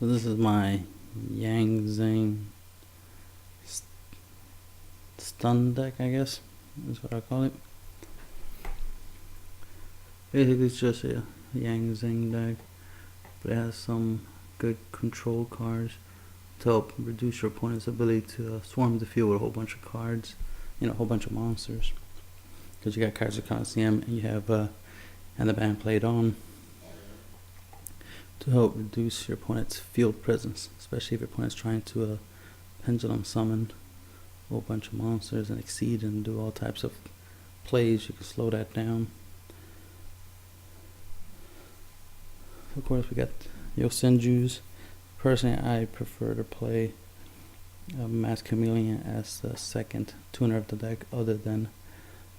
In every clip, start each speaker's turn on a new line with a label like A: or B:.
A: So this is my Zing stun deck, I guess is what I call it. Basically it's just a Zing deck, but it has some good control cards to help reduce your opponent's ability to swarm the field with a whole bunch of cards, a whole bunch of monsters. Because you got cards of Coliseum and you have and the band played on to help reduce your opponent's field presence, especially if your opponent's trying to pendulum summon a whole bunch of monsters and exceed and do all types of plays. You can slow that down. Of course, we got Yosenjus. Personally, I prefer to play Mass Chameleon as the second tuner of the deck, other than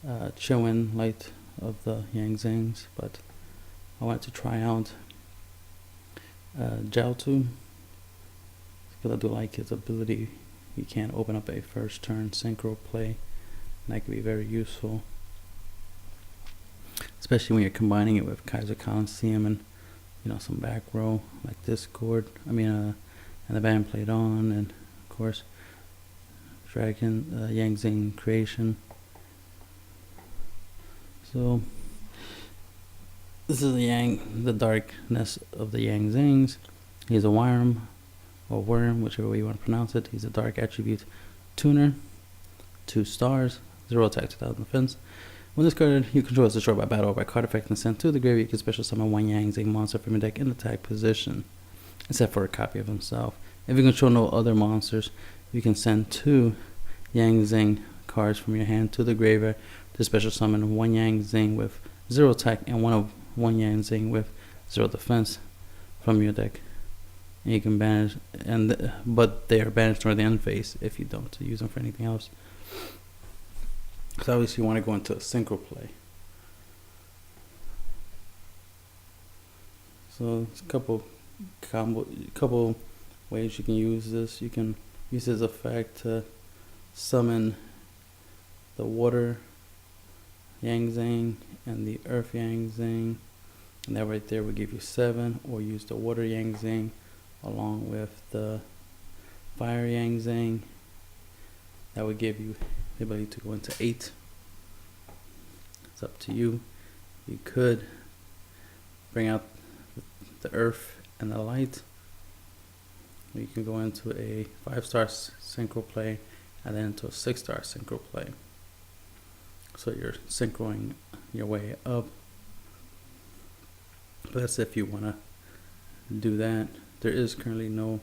A: Chowen Light of the Zings, but I wanted to try out Jiaotu because I do like his ability. He can open up a first turn synchro play, and that can be very useful, especially when you're combining it with Kaiser Coliseum and some back row like Discord. And the band played on, and of course Dragon Zing creation. So this is the darkness of the Zings. He's a worm, or worm, whichever way you want to pronounce it. He's a dark attribute tuner, 2 stars, 0 attack, 2000 defense. When this card you control is destroyed by battle or by card effect and sent to the graveyard, you can special summon one Zing monster from your deck in attack position, except for a copy of himself. If you control no other monsters, you can send 2 Zing cards from your hand to the graveyard to special summon one Zing with 0 attack and one Zing with 0 defense from your deck. And you can banish, but they are banished toward the end phase if you don't use them for anything else. So obviously you want to go into a synchro play. So it's a couple ways you can use this. You can use this effect to summon the water Zing and the earth Zing, and that right there will give you 7, or use the water Zing along with the fire Zing. That would give you the ability to go into 8. It's up to you. You could bring out the earth and the light. You can go into a 5-star synchro play and then into a 6-star synchro play. So you're synchroing your way up. But that's if you want to do that. There is currently no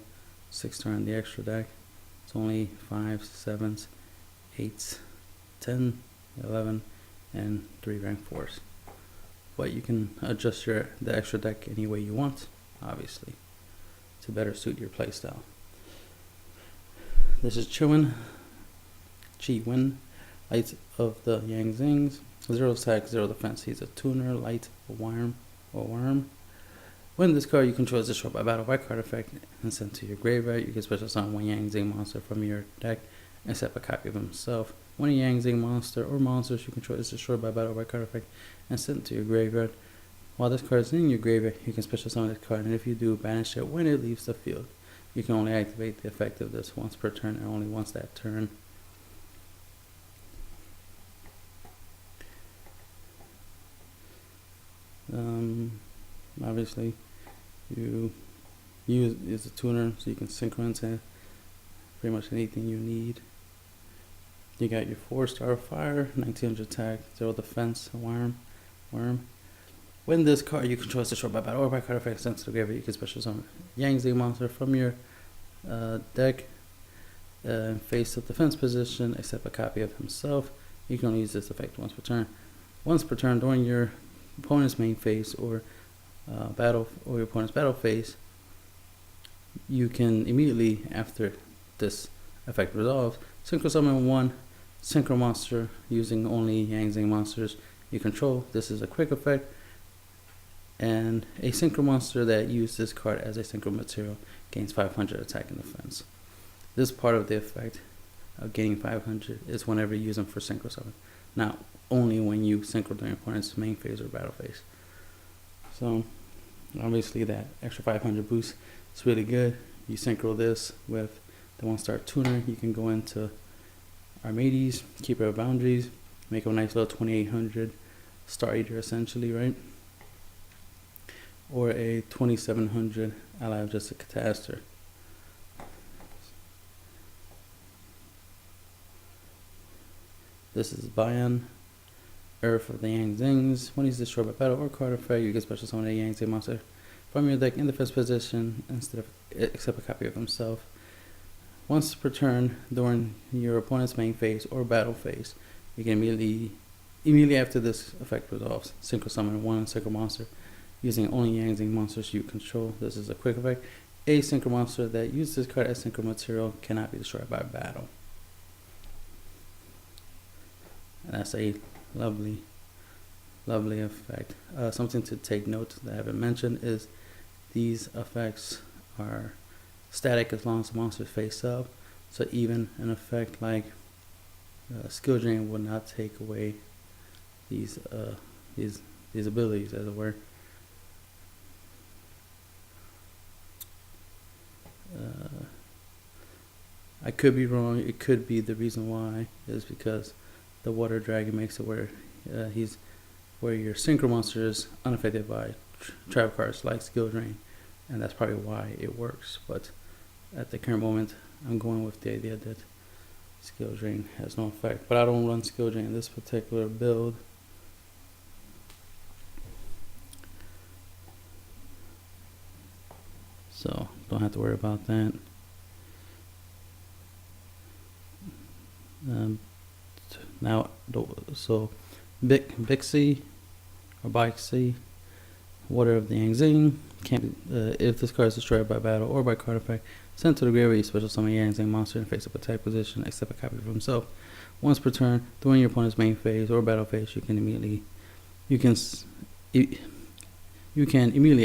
A: 6-star in the extra deck. It's only 5s, 7s, 8s, 10, 11, and 3 rank 4s. But you can adjust the extra deck any way you want, obviously, to better suit your playstyle. This is Chi-Wen, Light of the Zings. 0 attack, 0 defense. He's a tuner, light, a worm. When this card you control is destroyed by battle by card effect and sent to your graveyard, you can special summon one Zing monster from your deck, except a copy of himself. When a Zing monster or monsters you control is destroyed by battle by card effect and sent to your graveyard, while this card is in your graveyard, you can special summon this card, and if you do, banish it when it leaves the field. You can only activate the effect of this once per turn, and only once that turn. Obviously you use it's a tuner, so you can synchronize pretty much anything you need. You got your 4-star fire, 1900 attack, 0 defense, a worm. When this card you control is destroyed by battle or by card effect sent to the graveyard, you can special summon Zing monster from your deck face up defense position, except a copy of himself. You can only use this effect once per turn. Once per turn during your opponent's main phase or your opponent's battle phase, you can immediately after this effect resolves synchro summon 1 synchro monster using only Zing monsters you control. This is a quick effect, and a synchro monster that uses this card as a synchro material gains 500 attack and defense. This part of the effect of gaining 500 is whenever you use them for synchro summon, not only when you synchro during your opponent's main phase or battle phase. So Obviously that extra 500 boost is really good. You synchro this with the 1-star tuner, you can go into Armades, Keeper of Boundaries, make a nice little 2800 Star Eater essentially, right? Or a 2700 Ally of Justice Catastor. This is Bayan, Earth of the Yang Zings. When he's destroyed by battle or card effect, you get special summon a Yang Zing monster from your deck in the first position except a copy of himself. Once per turn during your opponent's main phase or battle phase, you can immediately after this effect resolves, synchro summon one synchro monster using only Yang Zing monsters you control. This is a quick effect. A synchro monster that uses this card as synchro material cannot be destroyed by battle. And that's a lovely effect. Something to take note that I haven't mentioned is these effects are static as long as the monster is face up. So even an effect like Skill Drain will not take away these abilities, as it were. I could be wrong. It could be the reason why is because the Water Dragon makes it where where your synchro monster is unaffected by trap cards like Skill Drain, and that's probably why it works. But at the current moment, I'm going with the idea that Skill Drain has no effect. But I don't run Skill Drain in this particular build. So don't have to worry about that. Now, so Bixie or Bixie, Water of the Yang Zing, can't be, if this card is destroyed by battle or by card effect, sent to the graveyard, special summon a Yang Zing monster in face-up attack position, except a copy of himself. Once per turn, during your opponent's main phase or battle phase, you can immediately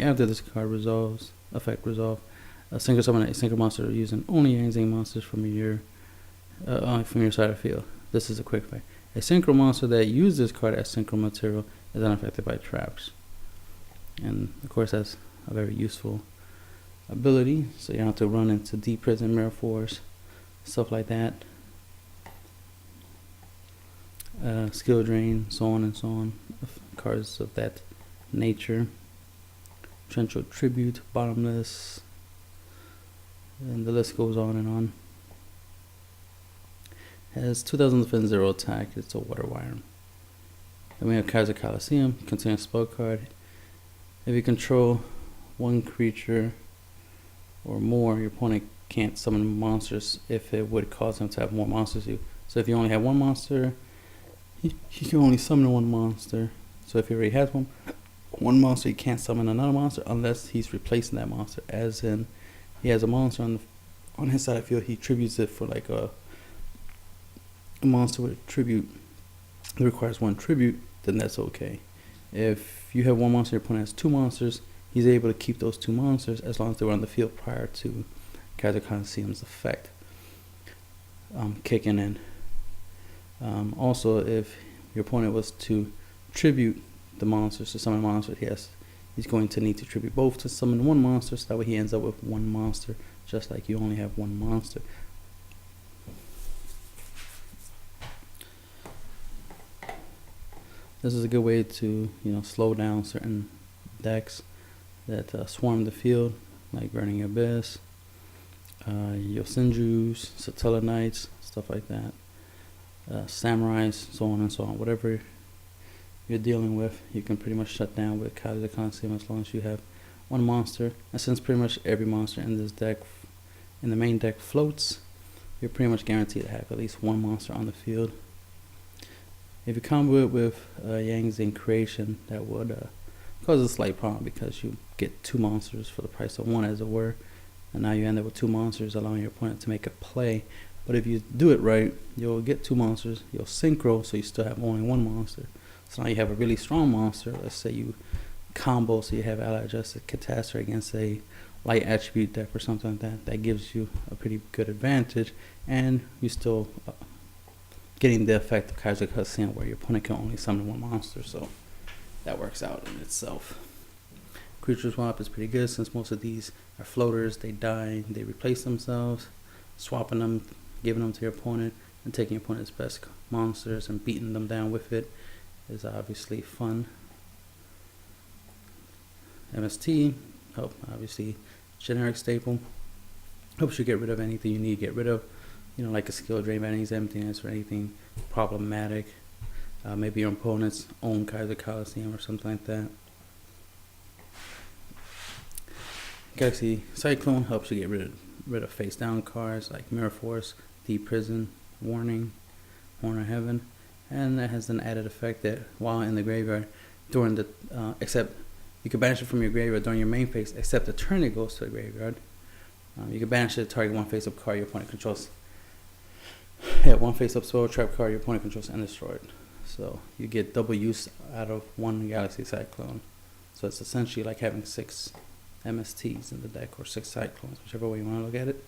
A: after this card resolves, synchro summon a synchro monster using only Yang Zing monsters from your side of the field. This is a quick effect. A synchro monster that uses this card as synchro material is unaffected by traps. And of course that's a very useful ability, so you don't have to run into Deep Prison, Mirror Force, stuff like that. Skill Drain, so on and so on. Cards of that nature. Torrential Tribute, Bottomless, and the list goes on and on. Has 2000 defense, 0 attack. It's a Water Wire. Then we have Kaiser Coliseum, continuous spell card. If you control one creature or more, your opponent can't summon monsters if it would cause him to have more monsters. So if you only have one monster, he can only summon one monster. So if he already has one monster, he can't summon another monster unless he's replacing that monster. As in, he has a monster on his side of the field, he tributes it for like a monster with tribute that requires one tribute, then that's okay. If you have one monster, your opponent has two monsters, he's able to keep those two monsters as long as they were on the field prior to Kaiser Coliseum's effect kicking in. Also, if your opponent was to tribute the monsters to summon monsters, he's going to need to tribute both to summon one monster, so that way he ends up with one monster, just like you only have one monster. This is a good way to, slow down certain decks that swarm the field, like Burning Abyss, Yosenjus, Satella Knights, stuff like that, Samurais, so on and so on. Whatever you're dealing with, you can pretty much shut down with Kaiser Coliseum as long as you have one monster. And since pretty much every monster in this deck, in the main deck, floats, you're pretty much guaranteed to have at least one monster on the field. If you combo it with Yang Zing Creation, that would cause a slight problem because you get two monsters for the price of one, as it were. And now you end up with two monsters, allowing your opponent to make a play. But if you do it right, you'll get two monsters, you'll synchro, so you still have only one monster. So now you have a really strong monster. Let's say you combo, so you have Ally Justice Catastor against a light attribute deck or something like that. That gives you a pretty good advantage, and you still getting the effect of Kaiser Coliseum where your opponent can only summon one monster, so that works out in itself. Creature swap is pretty good since most of these are floaters. They die, they replace themselves. Swapping them, giving them to your opponent, and taking your opponent's best monsters and beating them down with it is obviously fun. MST, obviously generic staple. Helps you get rid of anything you need to get rid of. Like a skill drain, any emptiness or anything problematic. Maybe your opponent's own Kaiser Coliseum or something like that. Galaxy Cyclone helps you get rid of face down cards like Mirror Force, Deep Prison, Warning, Horn of Heaven, and that has an added effect that while in the graveyard, during the except you can banish it from your graveyard during your main phase, except the turn it goes to the graveyard. You can banish it, target one face-up card your opponent controls. One face-up spell trap card your opponent controls and destroy it. So you get double use out of one Galaxy Cyclone. So it's essentially like having 6 MSTs in the deck, or 6 Cyclones, whichever way you want to look at it.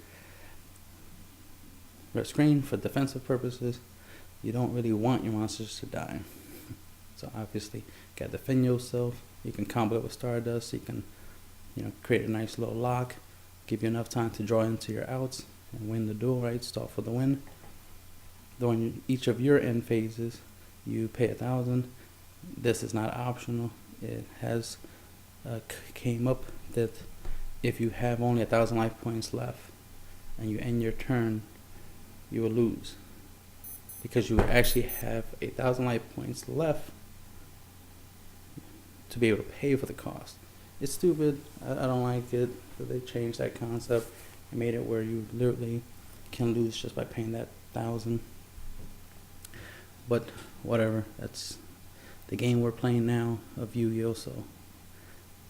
A: Red screen for defensive purposes. You don't really want your monsters to die. So obviously, you gotta defend yourself. You can combo it with Stardust. You can, create a nice little lock, give you enough time to draw into your outs and win the duel. Right, start for the win. During each of your end phases, you pay 1,000. This is not optional. It has came up that if you have only 1,000 life points left and you end your turn, you will lose, because you actually have 1,000 life points left to be able to pay for the cost. It's stupid. I don't like it, but they changed that concept and made it where you literally can lose just by paying that 1,000. But whatever, that's the game we're playing now of Yu-Gi-Oh! So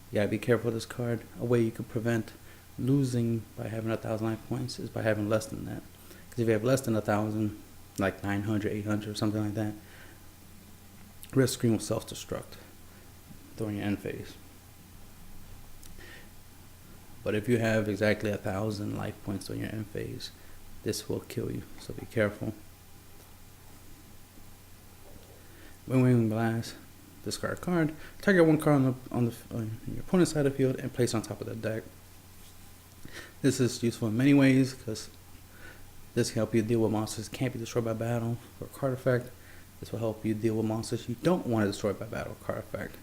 A: you gotta be careful with this card. A way you could prevent losing by having 1,000 life points is by having less than that. Because if you have less than 1,000, like 900, 800, or something like that, red screen will self-destruct during your end phase. But if you have exactly 1,000 life points during your end phase, this will kill you. So be careful. Wing Blast, discard a card. Target one card on your opponent's side of the field and place on top of the deck. This is useful in many ways because this can help you deal with monsters that can't be destroyed by battle or card effect. This will help you deal with monsters you don't want to destroy by battle or card effect,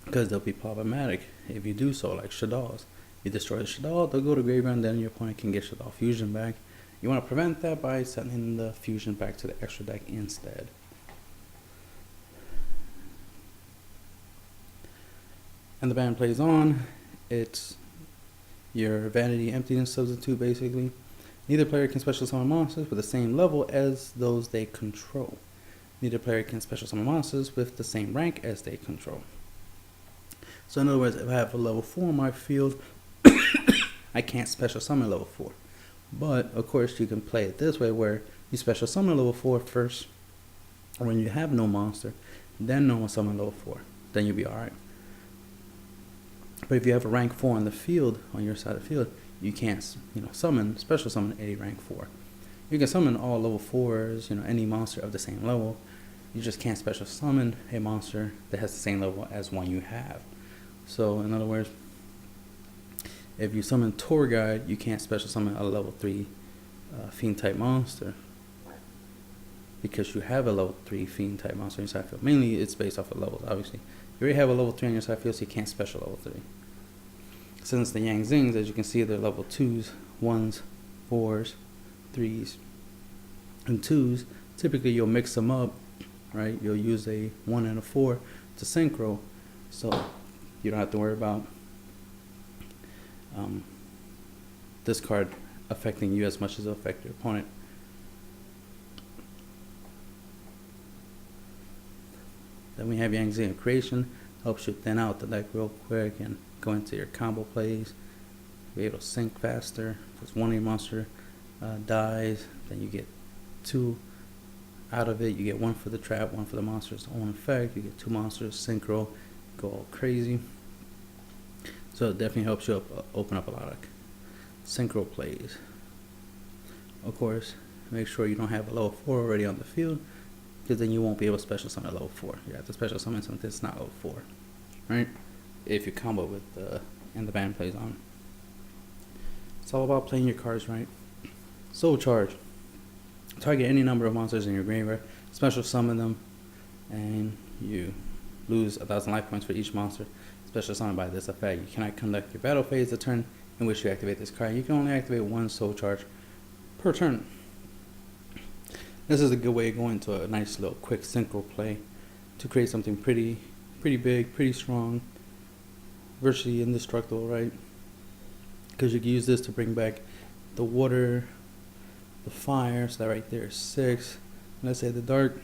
A: because they'll be problematic if you do so, like Shaddoll's. You destroy the Shaddall, they'll go to graveyard, and then your opponent can get Shaddall Fusion back. You want to prevent that by sending the Fusion back to the extra deck instead. And the band plays on. It's your Vanity Emptiness substitute, basically. Neither player can special summon monsters with the same level as those they control. Neither player can special summon monsters with the same rank as they control. So in other words, if I have a level 4 in my field, I can't special summon level 4. But of course you can play it this way, where you special summon level 4 first, or when you have no monster, then normal summon level 4. Then you'll be alright. But if you have a rank 4 on the field, on your side of the field, you can't, special summon a rank 4. You can summon all level 4s, any monster of the same level. You just can't special summon a monster that has the same level as one you have. So in other words, if you summon Tour Guide, you can't special summon a level 3 Fiend type monster, because you have a level 3 Fiend type monster in your side field. Mainly it's based off of levels, obviously. You already have a level 3 on your side field, so you can't special level 3. Since the Yang Zings, as you can see, they're level 2s, 1s, 4s, 3s, and 2s. Typically you'll mix them up, right? You'll use a 1 and a 4 to synchro, so you don't have to worry about this card affecting you as much as it affects your opponent. Then we have Yang Zing Creation. Helps you thin out the deck real quick and go into your combo plays. Be able to sync faster. Because one of your monster dies, then you get 2 out of it. You get 1 for the trap, 1 for the monster's own effect. You get 2 monsters, synchro, go all crazy. So it definitely helps you open up a lot of synchro plays. Of course, make sure you don't have a level 4 already on the field, because then you won't be able to special summon a level 4. You have to special summon something that's not level 4, right? if you combo with the and the band plays on. It's all about playing your cards right. Soul Charge. Target any number of monsters in your graveyard, special summon them, and you lose 1,000 life points for each monster special summoned by this effect. You cannot conduct your battle phase the turn in which you activate this card. You can only activate one Soul Charge per turn. This is a good way of going to a nice little quick synchro play to create something pretty big, pretty strong, virtually indestructible, right? Because you can use this to bring back the water, the fire, so that right there is 6. Let's say the dark,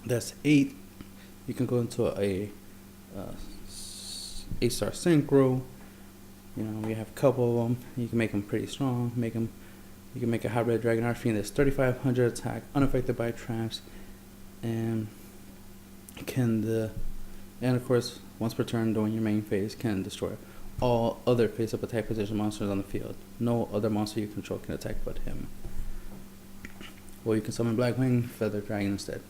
A: that's 8. You can go into a 8-star synchro. You know, we have a couple of them. You can make them pretty strong. You can make a hybrid dragon archfiend that's 3,500 attack, unaffected by traps, and of course, once per turn during your main phase, can destroy all other face-up attack position monsters on the field. No other monster you control can attack but him. Or you can summon Blackwing Feather Dragon instead.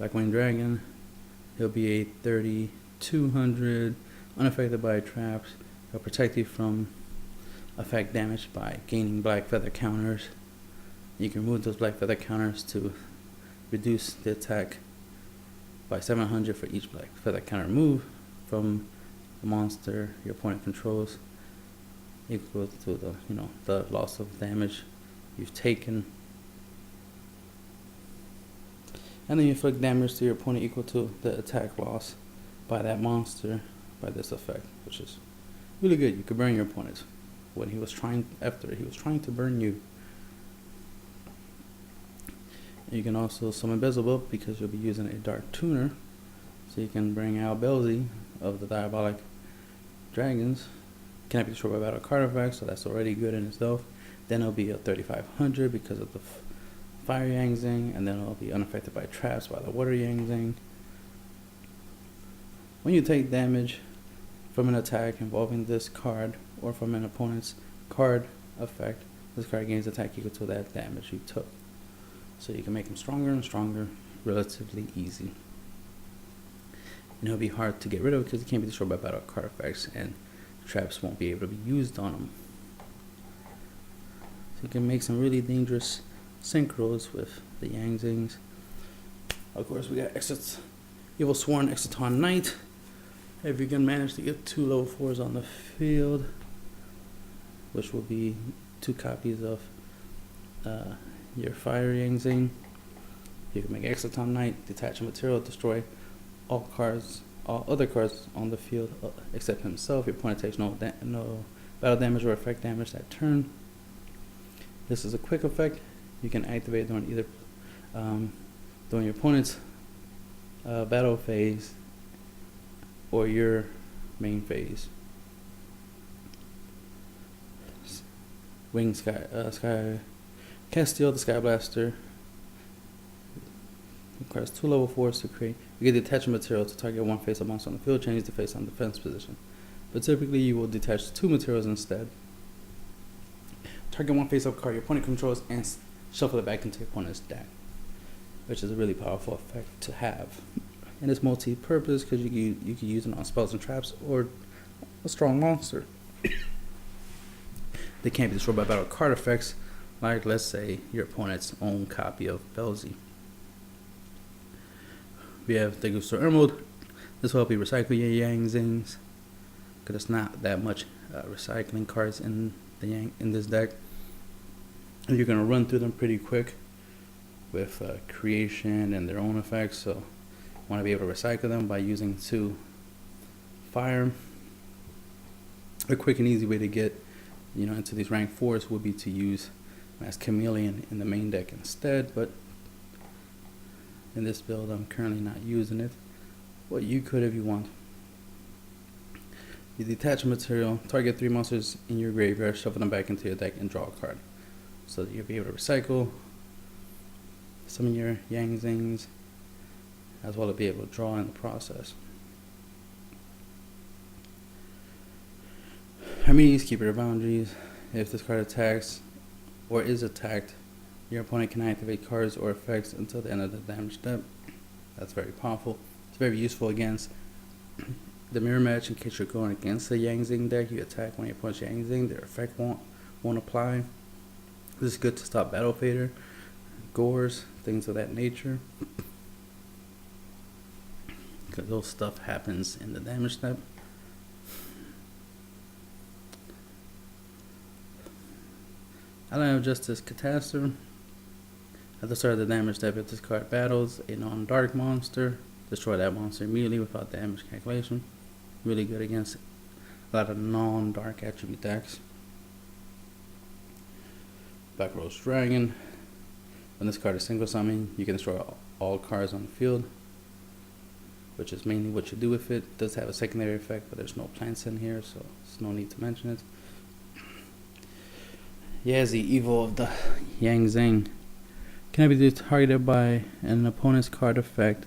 A: Blackwing Dragon, he'll be a 3,200, unaffected by traps. He'll protect you from effect damage by gaining black feather counters. You can remove those black feather counters to reduce the attack by 700 for each black feather counter remove from the monster your opponent controls, equal to the loss of damage you've taken. And then you inflict damage to your opponent equal to the attack loss by that monster by this effect, which is really good. You could burn your opponent when after he was trying to burn you. You can also summon Beelzebub because you'll be using a Dark Tuner, so you can bring out Belzy of the Diabolic Dragons. Cannot be destroyed by battle card effects, so that's already good in itself. Then it'll be a 3,500 because of the Fire Yang Zing, and then it'll be unaffected by traps by the Water Yang Zing. When you take damage from an attack involving this card or from an opponent's card effect, this card gains attack equal to that damage you took. So you can make them stronger and stronger relatively easy. And it'll be hard to get rid of because it can't be destroyed by battle card effects, and traps won't be able to be used on them. So you can make some really dangerous synchros with the Yang Zings. Of course, we got Evil Sworn Exciton Knight. If you can manage to get 2 level 4s on the field, which will be 2 copies of your Fire Yang Zing, you can make Exciton Knight, detach a material, destroy all other cards on the field except himself. Your opponent takes no battle damage or effect damage that turn. This is a quick effect. You can activate during either during your opponent's battle phase or your main phase. Wing Sky Castile, the Sky Blaster, requires 2 level 4s to create. You get detach material to target one face-up monster on the field, change the face on defense position. But typically you will detach 2 materials instead. Target one face-up card your opponent controls and shuffle it back into your opponent's deck, which is a really powerful effect to have. And it's multi-purpose because you can use it on spells and traps or a strong monster. They can't be destroyed by battle card effects, like let's say your opponent's own copy of Belzy. We have the Gusto Emerald. This will help you recycle your Yang Zings because it's not that much recycling cards in this deck. And you're gonna run through them pretty quick with creation and their own effects. So you want to be able to recycle them by using 2 fire. A quick and easy way to get into these rank 4s would be to use Mass Chameleon in the main deck instead, but in this build I'm currently not using it. But you could if you want. You detach a material, target 3 monsters in your graveyard, shuffle them back into your deck and draw a card. So that you'll be able to recycle some of your Yang Zings as well as be able to draw in the process. Harmonies, keep your boundaries. If this card attacks or is attacked, your opponent can activate cards or effects until the end of the damage step. That's very powerful. It's very useful against the mirror match in case you're going against the Yang Zing deck. You attack when you punch Yang Zing, their effect won't apply. This is good to stop battle fader, gores, things of that nature, because those stuff happens in the damage step. Ally of Justice Catastrophe. At the start of the damage step, if this card battles a non-dark monster, destroy that monster immediately without damage calculation. Really good against a lot of non-dark attribute decks. Black Rose Dragon. When this card is single summon, you can destroy all cards on the field, which is mainly what you do with it. It does have a secondary effect, but there's no plants in here, so there's no need to mention it. Yazzie, Evil of the Yang Zing. Can be targeted by an opponent's card effect,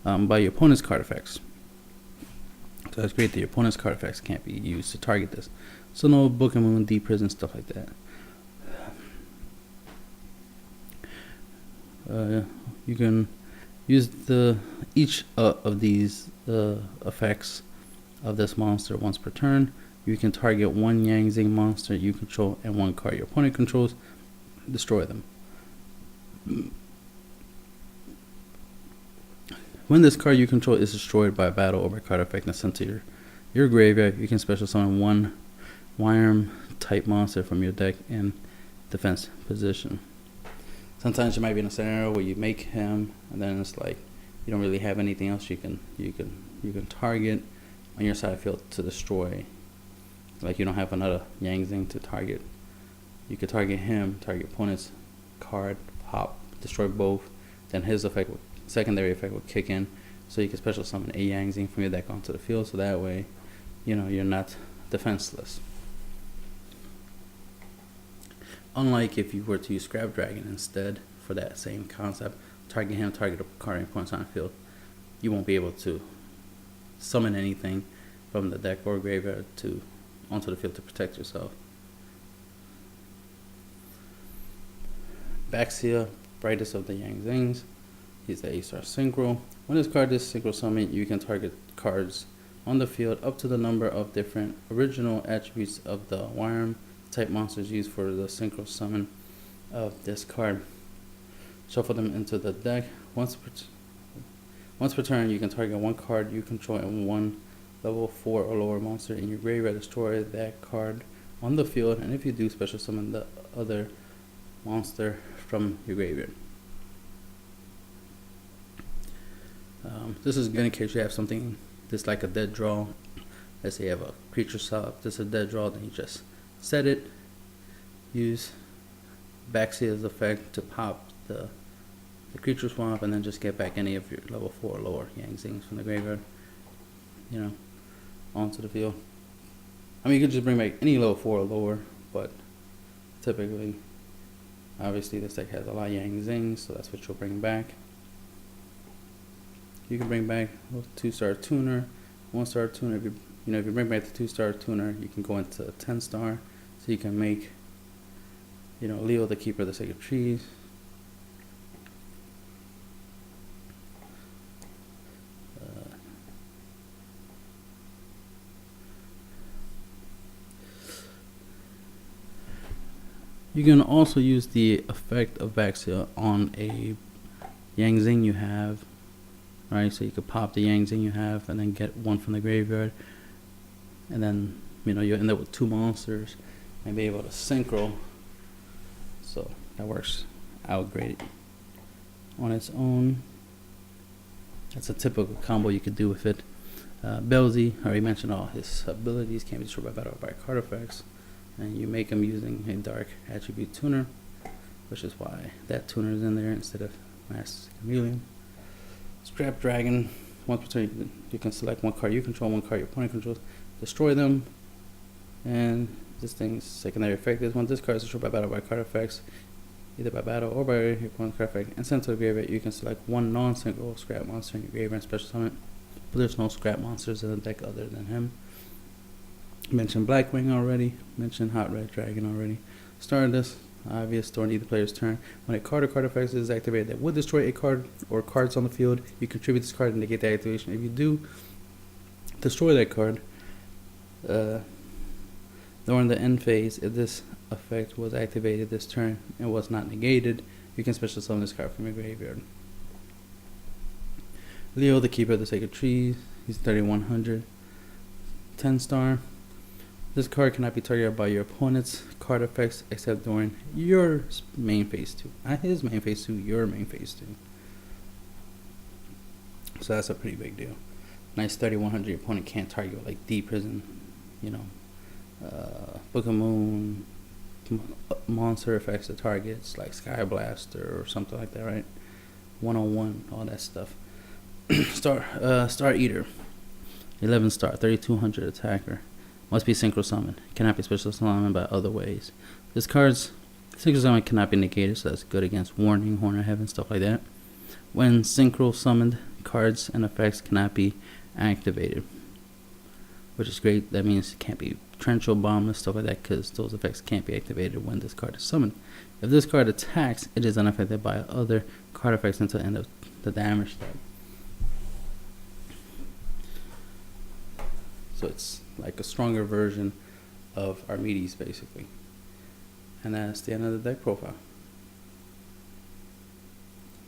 A: by your opponent's card effects. So that's great that your opponent's card effects can't be used to target this. So no Book and Moon, Deep Prison, stuff like that. You can use each of these effects of this monster once per turn. You can target one Yang Zing monster you control and one card your opponent controls. Destroy them. When this card you control is destroyed by a battle or by card effect and sent to your graveyard, you can special summon one Wyrm type monster from your deck in defense position. Sometimes you might be in a scenario where you make him, and then it's like you don't really have anything else you can target on your side of the field to destroy. Like you don't have another Yang Zing to target. You could target him, target opponent's card, pop, destroy both. Then his effect, secondary effect, will kick in, so you can special summon a Yang Zing from your deck onto the field. So that way, you're not defenseless. Unlike if you were to use Scrap Dragon instead for that same concept, target him, target a card and points on the field, you won't be able to summon anything from the deck or graveyard onto the field to protect yourself. Baxia, Brightest of the Yang Zings. He's the A-star synchro. When this card is synchro summoned, you can target cards on the field up to the number of different original attributes of the Wyrm type monsters used for the synchro summon of this card. Shuffle them into the deck. Once per turn, you can target one card you control and one level 4 or lower monster in your graveyard. Destroy that card on the field, and if you do, special summon the other monster from your graveyard. This is good in case you have something that's like a dead draw. Let's say you have a creature swap, this is a dead draw, then you just set it, use Baxia's effect to pop the creature swap, and then just get back any of your level 4 or lower Yang Zings from the graveyard, onto the field. I mean, you could just bring back any level 4 or lower, but typically, obviously this deck has a lot of Yang Zings, so that's what you'll bring back. You can bring back a 2-star tuner, 1-star tuner. If you bring back the 2-star tuner, you can go into a 10-star, so you can make, Leo the Keeper of the Sacred Trees. You can also use the effect of Baxia on a Yang Zing you have, right? So you could pop the Yang Zing you have and then get one from the graveyard, and then you'll end up with 2 monsters and be able to synchro. So that works out great on its own. That's a typical combo you could do with it. Belzy, I already mentioned all his abilities can be destroyed by battle or by card effects. And you make them using a dark attribute tuner, which is why that tuner is in there instead of Mass Chameleon. Scrap Dragon, once per turn you can select one card you control, one card your opponent controls, destroy them, and this thing's secondary effect is when this card is destroyed by battle or by card effects, either by battle or by your opponent's card effect, and sent to the graveyard, you can select one non-single scrap monster in your graveyard and special summon it, but there's no scrap monsters in the deck other than him. Mentioned Blackwing already, mentioned Hot Red Dragon already. Stardust, obvious, during either player's turn. When a card or card effect is activated that would destroy a card or cards on the field, you contribute this card and negate the activation. If you do, destroy that card. During the end phase, if this effect was activated this turn and was not negated, you can special summon this card from your graveyard. Leo, the Keeper of the Sacred Trees, he's 3100, 10 star. This card cannot be targeted by your opponent's card effects except during your main phase 2. Not his main phase 2, your main phase 2. So that's a pretty big deal. Nice 3100, your opponent can't target with like Deep Prison, you know, Book of Moon, monster effects to targets like Sky Blaster or something like that, right? 101, all that stuff. Star Eater, 11 star, 3200 attacker. Must be synchro summoned. Cannot be special summoned by other ways. This card's synchro summon cannot be negated, so that's good against Warning, Horn of Heaven, stuff like that. When synchro summoned, cards and effects cannot be activated, which is great. That means it can't be Torrential Bomb and stuff like that, because those effects can't be activated when this card is summoned. If this card attacks, it is unaffected by other card effects until the end of the damage step. So it's like a stronger version of Archimedes, basically. And that's the end of the deck profile.